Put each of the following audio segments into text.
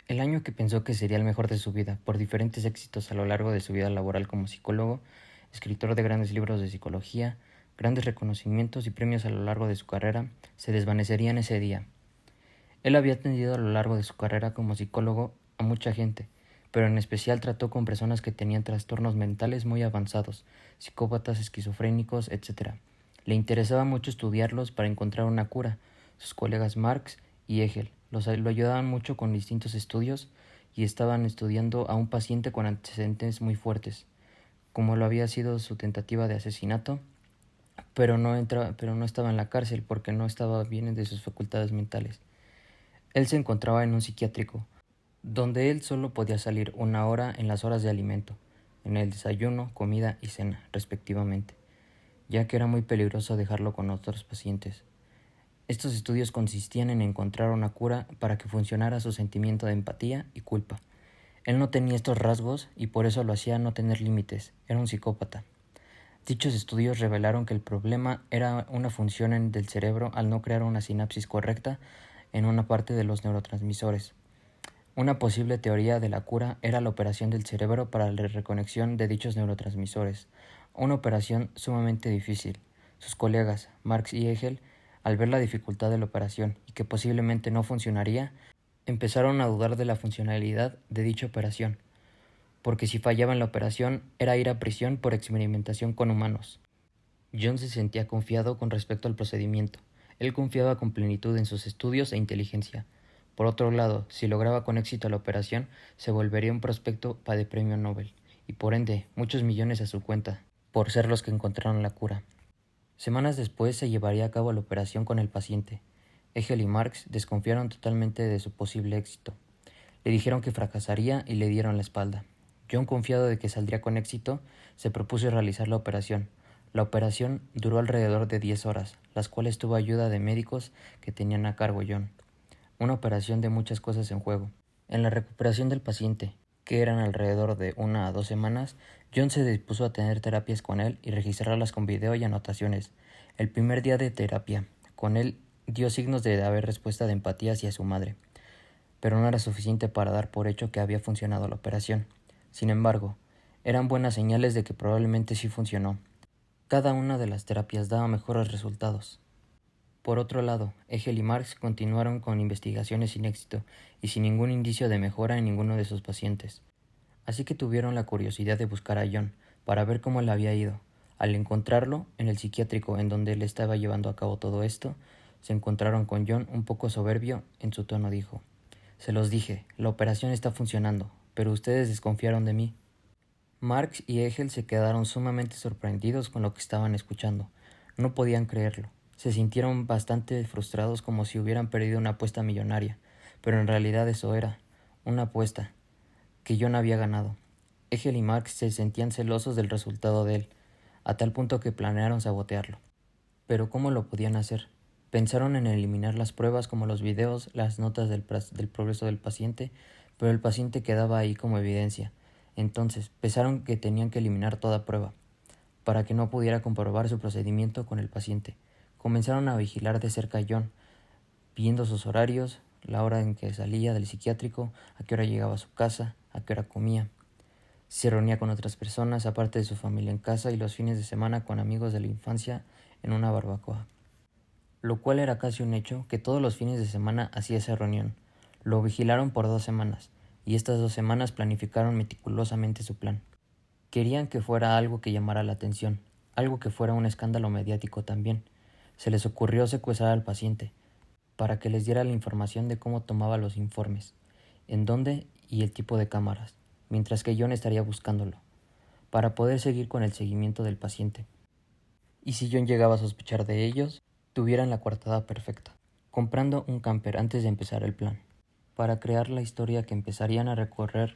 El año que pensó que sería el mejor de su vida, por diferentes éxitos a lo largo de su vida laboral como psicólogo, escritor de grandes libros de psicología, grandes reconocimientos y premios a lo largo de su carrera, se desvanecería en ese día. Él había atendido a lo largo de su carrera como psicólogo a mucha gente, pero en especial trató con personas que tenían trastornos mentales muy avanzados, psicópatas, esquizofrénicos, etc. Le interesaba mucho estudiarlos para encontrar una cura. Sus colegas Marx y Hegel lo ayudaban mucho con distintos estudios y estaban estudiando a un paciente con antecedentes muy fuertes, como lo había sido su tentativa de asesinato, pero no estaba en la cárcel porque no estaba bien de sus facultades mentales. Él se encontraba en un psiquiátrico, donde él solo podía salir una hora en las horas de alimento, en el desayuno, comida y cena, respectivamente, ya que era muy peligroso dejarlo con otros pacientes. Estos estudios consistían en encontrar una cura para que funcionara su sentimiento de empatía y culpa. Él no tenía estos rasgos y por eso lo hacía no tener límites, era un psicópata. Dichos estudios revelaron que el problema era una función del cerebro al no crear una sinapsis correcta en una parte de los neurotransmisores. Una posible teoría de la cura era la operación del cerebro para la reconexión de dichos neurotransmisores, una operación sumamente difícil. Sus colegas, Marx y Hegel, al ver la dificultad de la operación y que posiblemente no funcionaría, empezaron a dudar de la funcionalidad de dicha operación, porque si fallaba en la operación era ir a prisión por experimentación con humanos. John se sentía confiado con respecto al procedimiento. Él confiaba con plenitud en sus estudios e inteligencia. Por otro lado, si lograba con éxito la operación, se volvería un prospecto de premio Nobel, y por ende muchos millones a su cuenta, por ser los que encontraron la cura. Semanas después se llevaría a cabo la operación con el paciente. Hegel y Marx desconfiaron totalmente de su posible éxito. Le dijeron que fracasaría y le dieron la espalda. John, confiado de que saldría con éxito, se propuso realizar la operación. La operación duró alrededor de 10 horas, las cuales tuvo ayuda de médicos que tenían a cargo John. Una operación de muchas cosas en juego. En la recuperación del paciente, que eran alrededor de 1 a 2 semanas, John se dispuso a tener terapias con él y registrarlas con video y anotaciones. El primer día de terapia, con él dio signos de haber respuesta de empatía hacia su madre, pero no era suficiente para dar por hecho que había funcionado la operación. Sin embargo, eran buenas señales de que probablemente sí funcionó. Cada una de las terapias daba mejores resultados. Por otro lado, Hegel y Marx continuaron con investigaciones sin éxito y sin ningún indicio de mejora en ninguno de sus pacientes. Así que tuvieron la curiosidad de buscar a John para ver cómo le había ido. Al encontrarlo en el psiquiátrico en donde él estaba llevando a cabo todo esto, se encontraron con John un poco soberbio. En su tono dijo: «Se los dije, la operación está funcionando, pero ustedes desconfiaron de mí». Marx y Hegel se quedaron sumamente sorprendidos con lo que estaban escuchando. No podían creerlo. Se sintieron bastante frustrados, como si hubieran perdido una apuesta millonaria, pero en realidad eso era una apuesta que John había ganado. Hegel y Marx se sentían celosos del resultado de él, a tal punto que planearon sabotearlo. Pero ¿cómo lo podían hacer? Pensaron en eliminar las pruebas como los videos, las notas del progreso del paciente, pero el paciente quedaba ahí como evidencia. Entonces, pensaron que tenían que eliminar toda prueba, para que no pudiera comprobar su procedimiento con el paciente. Comenzaron a vigilar de cerca a John, viendo sus horarios, la hora en que salía del psiquiátrico, a qué hora llegaba a su casa, a qué hora comía. Se reunía con otras personas, aparte de su familia en casa, y los fines de semana con amigos de la infancia en una barbacoa. Lo cual era casi un hecho que todos los fines de semana hacía esa reunión. Lo vigilaron por 2 semanas, y estas 2 semanas planificaron meticulosamente su plan. Querían que fuera algo que llamara la atención, algo que fuera un escándalo mediático también. Se les ocurrió secuestrar al paciente, para que les diera la información de cómo tomaba los informes, en dónde y el tipo de cámaras, mientras que John estaría buscándolo, para poder seguir con el seguimiento del paciente. Y si John llegaba a sospechar de ellos, tuvieran la coartada perfecta, comprando un camper antes de empezar el plan, para crear la historia que empezarían a recorrer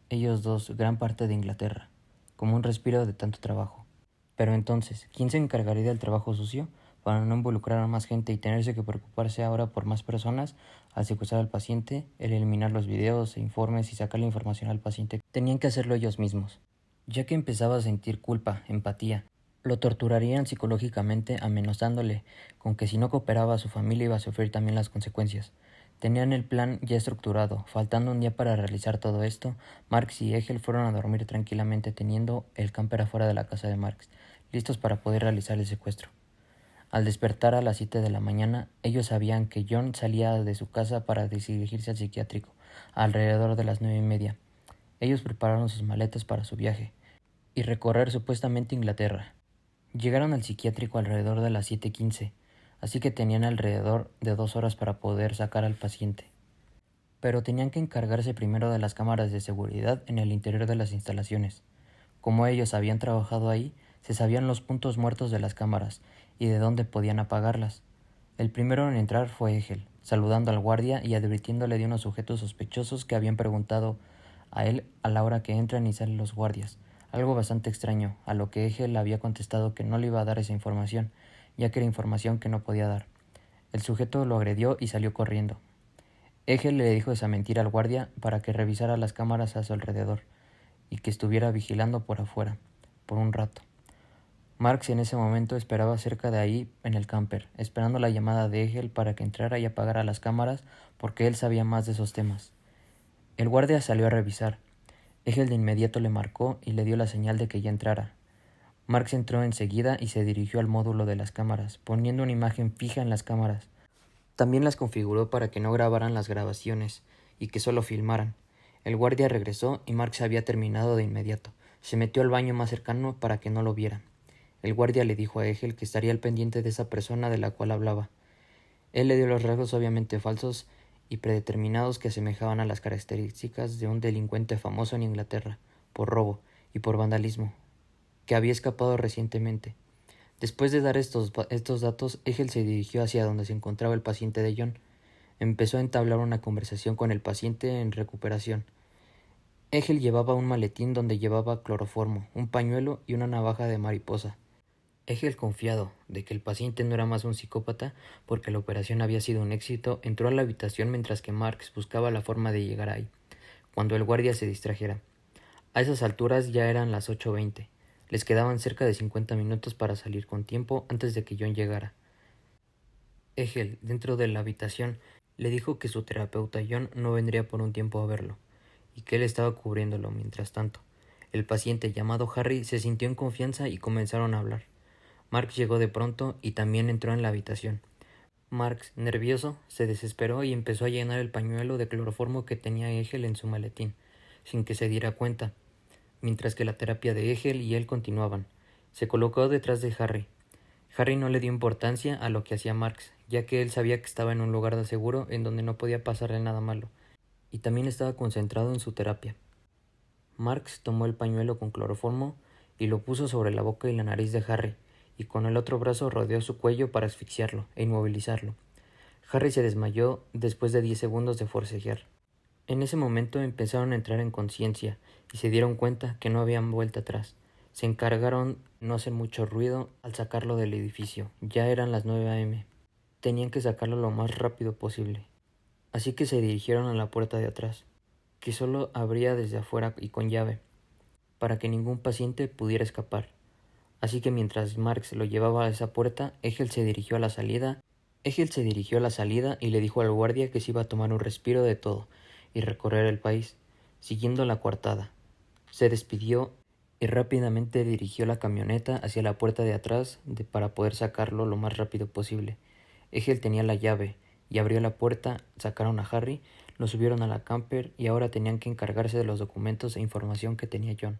ellos dos gran parte de Inglaterra, como un respiro de tanto trabajo. Pero entonces, ¿quién se encargaría del trabajo sucio? Para no involucrar a más gente y tenerse que preocuparse ahora por más personas, al secuestrar al paciente, el eliminar los videos e informes y sacar la información al paciente, tenían que hacerlo ellos mismos. Ya que empezaba a sentir culpa, empatía, lo torturarían psicológicamente amenazándole con que si no cooperaba su familia iba a sufrir también las consecuencias. Tenían el plan ya estructurado. Faltando un día para realizar todo esto, Marx y Egel fueron a dormir tranquilamente teniendo el camper afuera de la casa de Marx, listos para poder realizar el secuestro. Al despertar a las 7 de la mañana, ellos sabían que John salía de su casa para dirigirse al psiquiátrico, alrededor de las 9:30. Ellos prepararon sus maletas para su viaje y recorrer supuestamente Inglaterra. Llegaron al psiquiátrico alrededor de las 7:15, así que tenían alrededor de 2 horas para poder sacar al paciente. Pero tenían que encargarse primero de las cámaras de seguridad en el interior de las instalaciones. Como ellos habían trabajado ahí, se sabían los puntos muertos de las cámaras y de dónde podían apagarlas. El primero en entrar fue Egel, saludando al guardia y advirtiéndole de unos sujetos sospechosos que habían preguntado a él a la hora que entran y salen los guardias, algo bastante extraño, a lo que Egel había contestado que no le iba a dar esa información, ya que era información que no podía dar. El sujeto lo agredió y salió corriendo. Egel le dijo esa mentira al guardia para que revisara las cámaras a su alrededor y que estuviera vigilando por afuera, por un rato. Marx en ese momento esperaba cerca de ahí en el camper, esperando la llamada de Egel para que entrara y apagara las cámaras porque él sabía más de esos temas. El guardia salió a revisar. Egel de inmediato le marcó y le dio la señal de que ya entrara. Marx entró enseguida y se dirigió al módulo de las cámaras, poniendo una imagen fija en las cámaras. También las configuró para que no grabaran las grabaciones y que solo filmaran. El guardia regresó y Marx había terminado de inmediato. Se metió al baño más cercano para que no lo viera. El guardia le dijo a Egel que estaría al pendiente de esa persona de la cual hablaba. Él le dio los rasgos obviamente falsos y predeterminados que asemejaban a las características de un delincuente famoso en Inglaterra, por robo y por vandalismo, que había escapado recientemente. Después de dar estos datos, Egel se dirigió hacia donde se encontraba el paciente de John. Empezó a entablar una conversación con el paciente en recuperación. Egel llevaba un maletín donde llevaba cloroformo, un pañuelo y una navaja de mariposa. Egel, confiado de que el paciente no era más un psicópata porque la operación había sido un éxito, entró a la habitación mientras que Marx buscaba la forma de llegar ahí, cuando el guardia se distrajera. A esas alturas ya eran las 8:20. Les quedaban cerca de 50 minutos para salir con tiempo antes de que John llegara. Egel, dentro de la habitación, le dijo que su terapeuta John no vendría por un tiempo a verlo, y que él estaba cubriéndolo mientras tanto. El paciente, llamado Harry, se sintió en confianza y comenzaron a hablar. Marx llegó de pronto y también entró en la habitación. Marx, nervioso, se desesperó y empezó a llenar el pañuelo de cloroformo que tenía Egel en su maletín, sin que se diera cuenta, mientras que la terapia de Egel y él continuaban. Se colocó detrás de Harry. Harry no le dio importancia a lo que hacía Marx, ya que él sabía que estaba en un lugar de seguro en donde no podía pasarle nada malo, y también estaba concentrado en su terapia. Marx tomó el pañuelo con cloroformo y lo puso sobre la boca y la nariz de Harry, y con el otro brazo rodeó su cuello para asfixiarlo e inmovilizarlo. Harry se desmayó después de 10 segundos de forcejear. En ese momento empezaron a entrar en conciencia y se dieron cuenta que no habían vuelta atrás. Se encargaron de no hacer mucho ruido al sacarlo del edificio. Ya eran las 9 a.m. Tenían que sacarlo lo más rápido posible. Así que se dirigieron a la puerta de atrás, que solo abría desde afuera y con llave, para que ningún paciente pudiera escapar. Así que mientras Marx lo llevaba a esa puerta, Egel se dirigió a la salida y le dijo al guardia que se iba a tomar un respiro de todo y recorrer el país, siguiendo la coartada. Se despidió y rápidamente dirigió la camioneta hacia la puerta de atrás para poder sacarlo lo más rápido posible. Egel tenía la llave y abrió la puerta, sacaron a Harry, lo subieron a la camper y ahora tenían que encargarse de los documentos e información que tenía John.